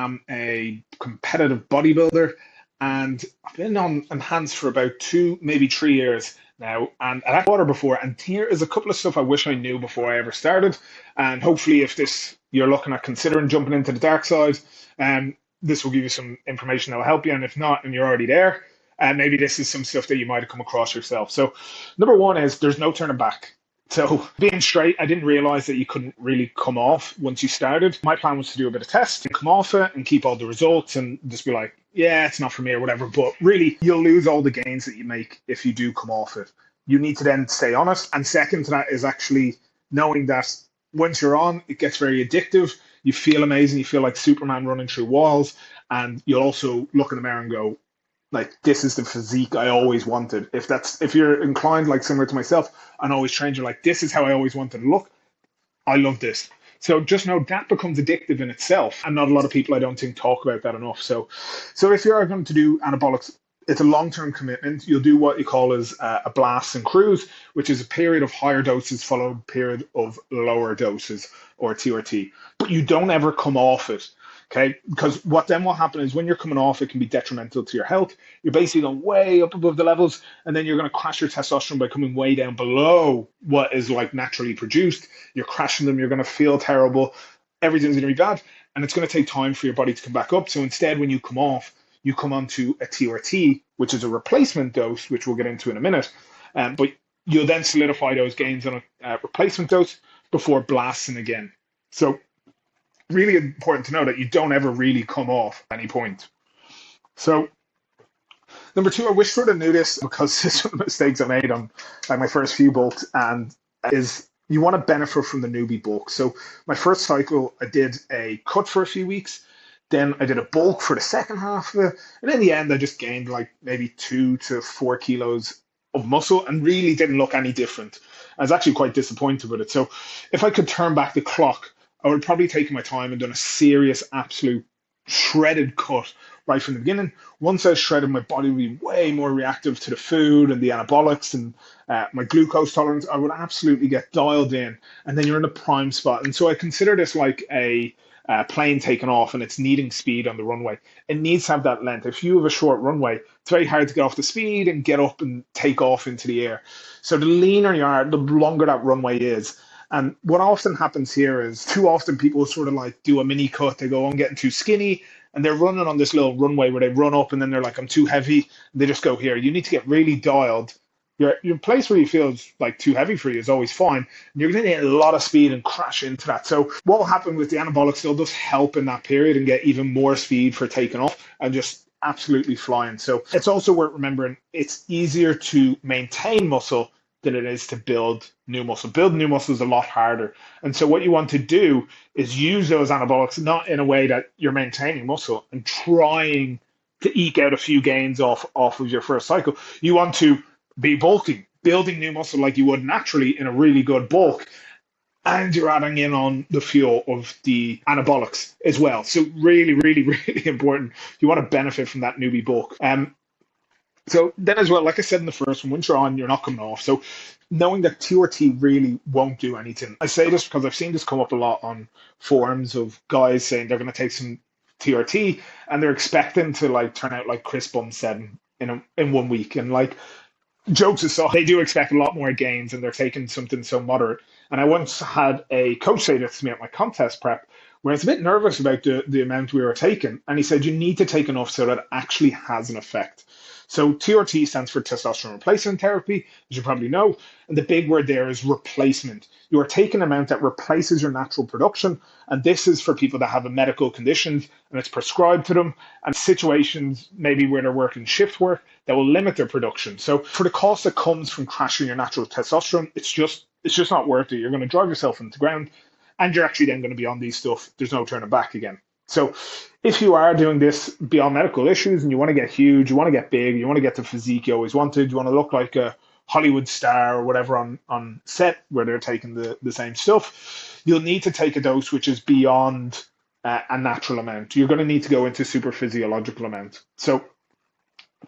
am a competitive bodybuilder, and I've been on enhanced for about 2, maybe 3 years now. And I had water before, and here is a couple of stuff I wish I knew before I ever started. And hopefully, if this you're looking at considering jumping into the dark side, this will give you some information that will help you. And if not, and you're already there, maybe this is some stuff that you might have come across yourself. So, number one is there's no turning back. So being straight, I didn't realize that you couldn't really come off once you started. My plan was to do a bit of test and come off it and keep all the results and just be like, yeah, it's not for me or whatever. But really, you'll lose all the gains that you make if you do come off it. You need to then stay on it. And second to that is actually knowing that once you're on, it gets very addictive. You feel amazing. You feel like Superman running through walls. And you'll also look in the mirror and go, like, this is the physique I always wanted. If you're inclined, like similar to myself, and always trained, you're like, this is how I always wanted to look. I love this. So just know that becomes addictive in itself. And not a lot of people, I don't think, talk about that enough. So if you're going to do anabolics, it's a long-term commitment. You'll do what you call as a blast and cruise, which is a period of higher doses followed a period of lower doses, or TRT. But you don't ever come off it. Okay, because what then will happen is when you're coming off, it can be detrimental to your health. You're basically going way up above the levels, and then you're going to crash your testosterone by coming way down below what is like naturally produced. You're crashing them. You're going to feel terrible. Everything's going to be bad, and it's going to take time for your body to come back up. So instead, when you come off, you come onto a TRT, which is a replacement dose, which we'll get into in a minute. But you'll then solidify those gains on a replacement dose before blasting again. So really important to know that you don't ever really come off at any point. So number two, I wish sort of knew this because this is one of the mistakes I made on like my first few bulks, and is you want to benefit from the newbie bulk. So my first cycle, I did a cut for a few weeks. Then I did a bulk for the second half of it. And in the end, I just gained like maybe 2 to 4 kilos of muscle and really didn't look any different. I was actually quite disappointed with it. So if I could turn back the clock, I would probably take my time and done a serious, absolute shredded cut right from the beginning. Once I was shredded, my body would be way more reactive to the food and the anabolics and my glucose tolerance. I would absolutely get dialed in, and then you're in a prime spot. And so I consider this like a plane taking off and it's needing speed on the runway. It needs to have that length. If you have a short runway, it's very hard to get off the speed and get up and take off into the air. So the leaner you are, the longer that runway is. And what often happens here is too often people sort of like do a mini cut. They go, I'm getting too skinny. And they're running on this little runway where they run up and then they're like, I'm too heavy. And they just go here. You need to get really dialed. Your place where you feel is like too heavy for you is always fine. And you're going to need a lot of speed and crash into that. So what will happen with the anabolics, they'll just help in that period and get even more speed for taking off and just absolutely flying. So it's also worth remembering it's easier to maintain muscle than it is to build new muscle. Building new muscle is a lot harder. And so what you want to do is use those anabolics, not in a way that you're maintaining muscle and trying to eke out a few gains off of your first cycle. You want to be bulking, building new muscle like you would naturally in a really good bulk. And you're adding in on the fuel of the anabolics as well. So really, really, really important. You want to benefit from that newbie bulk. So then as well, like I said in the first one, once you're on, you're not coming off. So knowing that TRT really won't do anything. I say this because I've seen this come up a lot on forums of guys saying they're going to take some TRT and they're expecting to like turn out like Chris Bumstead in 1 week. And like, jokes aside, they do expect a lot more gains and they're taking something so moderate. And I once had a coach say this to me at my contest prep where I was a bit nervous about the amount we were taking. And he said, you need to take enough so that it actually has an effect. So TRT stands for testosterone replacement therapy, as you probably know. And the big word there is replacement. You are taking an amount that replaces your natural production. And this is for people that have a medical condition and it's prescribed to them, and situations maybe where they're working shift work that will limit their production. So for the cost that comes from crashing your natural testosterone, it's just not worth it. You're going to drive yourself into the ground and you're actually then going to be on these stuff. There's no turning back again. So if you are doing this beyond medical issues and you want to get huge, you want to get big, you want to get the physique you always wanted, you want to look like a Hollywood star or whatever on set where they're taking the same stuff, you'll need to take a dose which is beyond a natural amount. You're going to need to go into super physiological amount. So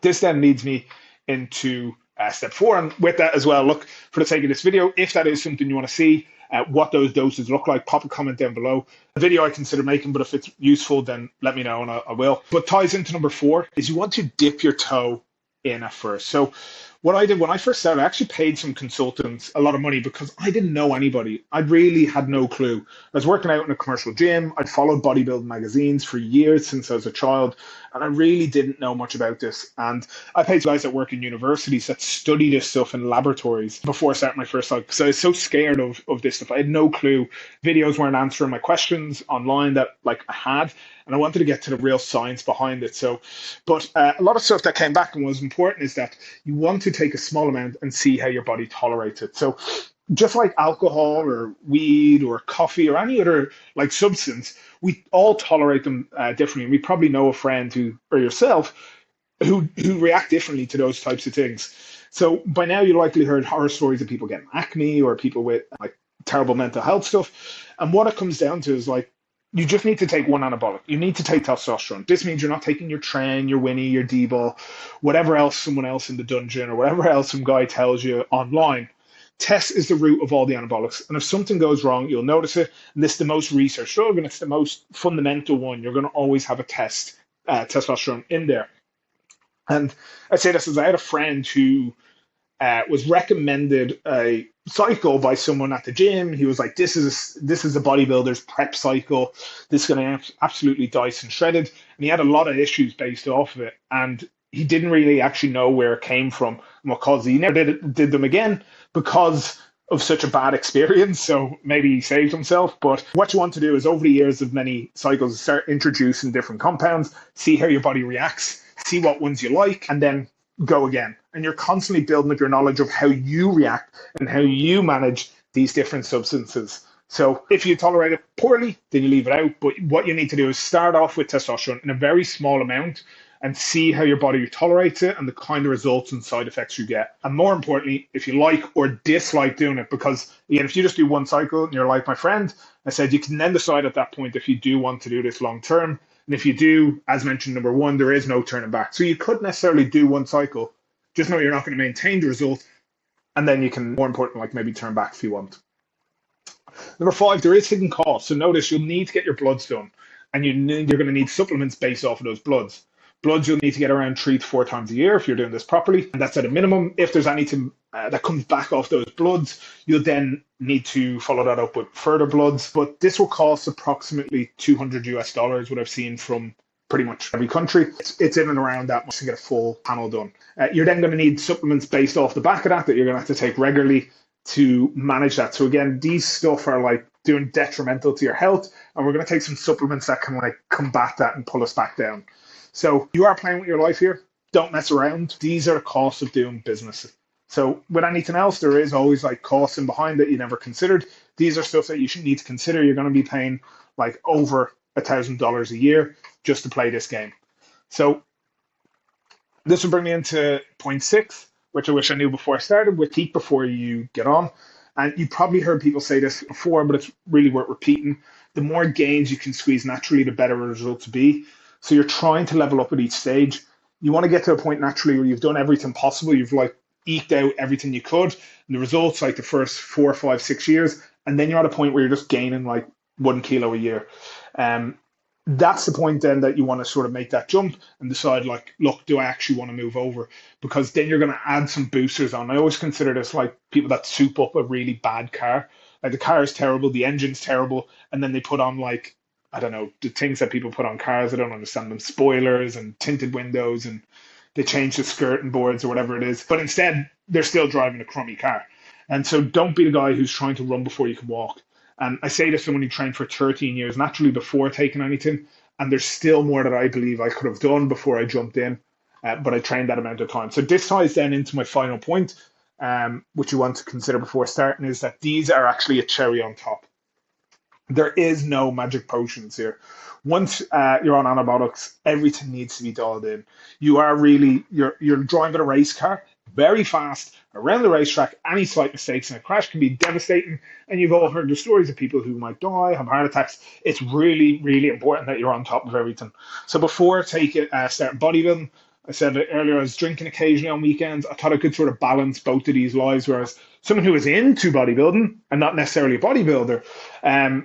this then leads me into step 4. And with that as well, look, for the sake of this video, if that is something you want to see, what those doses look like, pop a comment down below. A video I consider making, but if it's useful, then let me know and I will. But ties into number four is you want to dip your toe in at first. So what I did when I first started, I actually paid some consultants a lot of money because I didn't know anybody. I really had no clue. I was working out in a commercial gym. I'd followed bodybuilding magazines for years since I was a child, and I really didn't know much about this. And I paid guys that work in universities that study this stuff in laboratories before starting my first cycle. So I was so scared of this stuff. I had no clue. Videos weren't answering my questions online that I had, and I wanted to get to the real science behind it. So, but a lot of stuff that came back and was important is that you want to take a small amount and see how your body tolerates it. So just like alcohol or weed or coffee or any other substance, we all tolerate them differently. And we probably know a friend who, or yourself, who react differently to those types of things. So by now you likely heard horror stories of people getting acne or people with terrible mental health stuff. And what it comes down to is you just need to take one anabolic. You need to take testosterone. This means you're not taking your Tren, your Winnie, your D-ball, whatever else someone else in the dungeon or whatever else some guy tells you online. Test is the root of all the anabolics. And if something goes wrong, you'll notice it. And this is the most researched drug, and it's the most fundamental one. You're going to always have a testosterone in there. And I say this as I had a friend who was recommended a cycle by someone at the gym. He was like, this is a bodybuilder's prep cycle. This is going to absolutely dice and shredded. And he had a lot of issues based off of it. And he didn't really actually know where it came from and what caused it. He never did them again because of such a bad experience. So maybe he saved himself. But what you want to do is over the years of many cycles, start introducing different compounds, see how your body reacts, see what ones you like, and then go again. And you're constantly building up your knowledge of how you react and how you manage these different substances. So if you tolerate it poorly, then you leave it out. But what you need to do is start off with testosterone in a very small amount and see how your body tolerates it and the kind of results and side effects you get. And more importantly, if you like or dislike doing it, because again, if you just do one cycle and you're like my friend, I said you can then decide at that point if you do want to do this long term. And if you do, as mentioned, number one, there is no turning back. So you could necessarily do one cycle, just know you're not going to maintain the result, and then you can, more importantly, maybe turn back if you want. Number five, there is hidden costs. So notice you'll need to get your bloods done, and you're going to need supplements based off of those bloods. Bloods you'll need to get around 3 to 4 times a year if you're doing this properly, and that's at a minimum. If there's anything that comes back off those bloods, you'll then need to follow that up with further bloods. But this will cost approximately $200 what I've seen from pretty much every country. It's in and around that much to get a full panel done. You're then going to need supplements based off the back of that you're going to have to take regularly to manage that. So again, these stuff are doing detrimental to your health, and we're going to take some supplements that can combat that and pull us back down. So you are playing with your life here. Don't mess around. These are the costs of doing business. So with anything else, there is always costs in behind that you never considered. These are stuff that you should need to consider. You're going to be paying over $1,000 a year just to play this game. So this will bring me into point 6, which I wish I knew before I started, with peak before you get on. And you probably heard people say this before, but it's really worth repeating. The more gains you can squeeze naturally, the better the results will be. So you're trying to level up at each stage. You want to get to a point naturally where you've done everything possible. You've eked out everything you could. And the results the first 4, 5, 6 years. And then you're at a point where you're just gaining 1 kilo a year. That's the point then that you want to sort of make that jump and decide look, do I actually want to move over? Because then you're going to add some boosters on. I always consider this people that soup up a really bad car. The car is terrible, the engine's terrible, and then they put on I don't know, the things that people put on cars, I don't understand them, spoilers and tinted windows, and they change the skirting boards or whatever it is. But instead, they're still driving a crummy car. And so don't be the guy who's trying to run before you can walk. And I say this to someone who trained for 13 years, naturally before taking anything, and there's still more that I believe I could have done before I jumped in, but I trained that amount of time. So this ties then into my final point, which you want to consider before starting, is that these are actually a cherry on top. There is no magic potions here. Once you're on anabolics, everything needs to be dialed in. You're driving a race car very fast around the racetrack. Any slight mistakes in a crash can be devastating. And you've all heard the stories of people who might die, have heart attacks. It's really, really important that you're on top of everything. So before starting bodybuilding, I said earlier I was drinking occasionally on weekends. I thought I could sort of balance both of these lives where I was someone who is into bodybuilding and not necessarily a bodybuilder,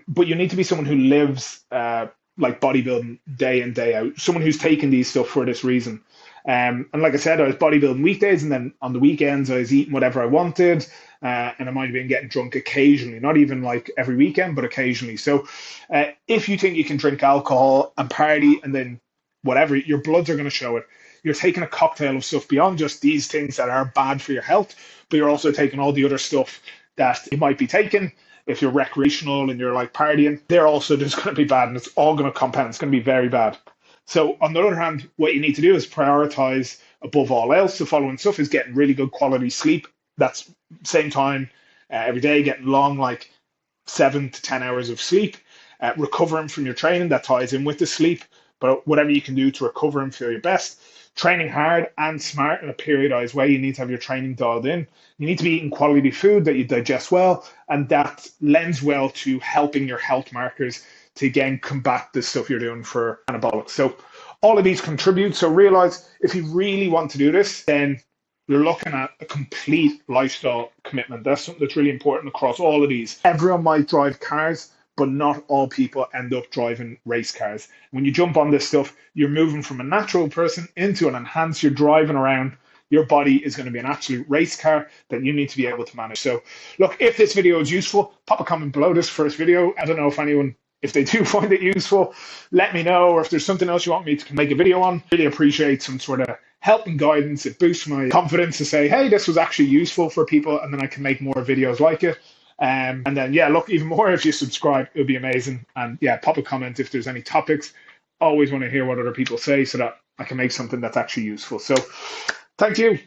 but you need to be someone who lives like bodybuilding day in, day out, someone who's taking these stuff for this reason. And like I said, I was bodybuilding weekdays, and then on the weekends, I was eating whatever I wanted. And I might have been getting drunk occasionally, not even like every weekend, but occasionally. So if you think you can drink alcohol and party and then whatever, your bloods are going to show it. You're taking a cocktail of stuff beyond just these things that are bad for your health, but you're also taking all the other stuff that you might be taking. If you're recreational and you're like partying, they're also just going to be bad, and it's all going to compound. It's going to be very bad. So on the other hand, what you need to do is prioritize above all else. The following stuff is getting really good quality sleep. That's same time every day, getting long, like 7 to 10 hours of sleep, recovering from your training that ties in with the sleep, but whatever you can do to recover and feel your best. Training hard and smart in a periodized way. You need to have your training dialed in. You need to be eating quality food that you digest well, and that lends well to helping your health markers to again combat the stuff you're doing for anabolics. So all of these contribute. So realize if you really want to do this, then you're looking at a complete lifestyle commitment. That's something that's really important across all of these. Everyone might drive cars, but not all people end up driving race cars. When you jump on this stuff, you're moving from a natural person into an enhanced, you're driving around. Your body is going to be an absolute race car that you need to be able to manage. So look, if this video is useful, pop a comment below this first video. I don't know if they do find it useful, let me know. Or if there's something else you want me to make a video on, really appreciate some sort of help and guidance. It boosts my confidence to say, hey, this was actually useful for people, and then I can make more videos like it. And then, yeah, look, even more if you subscribe, it would be amazing. And yeah, pop a comment if there's any topics. Always want to hear what other people say so that I can make something that's actually useful. So thank you.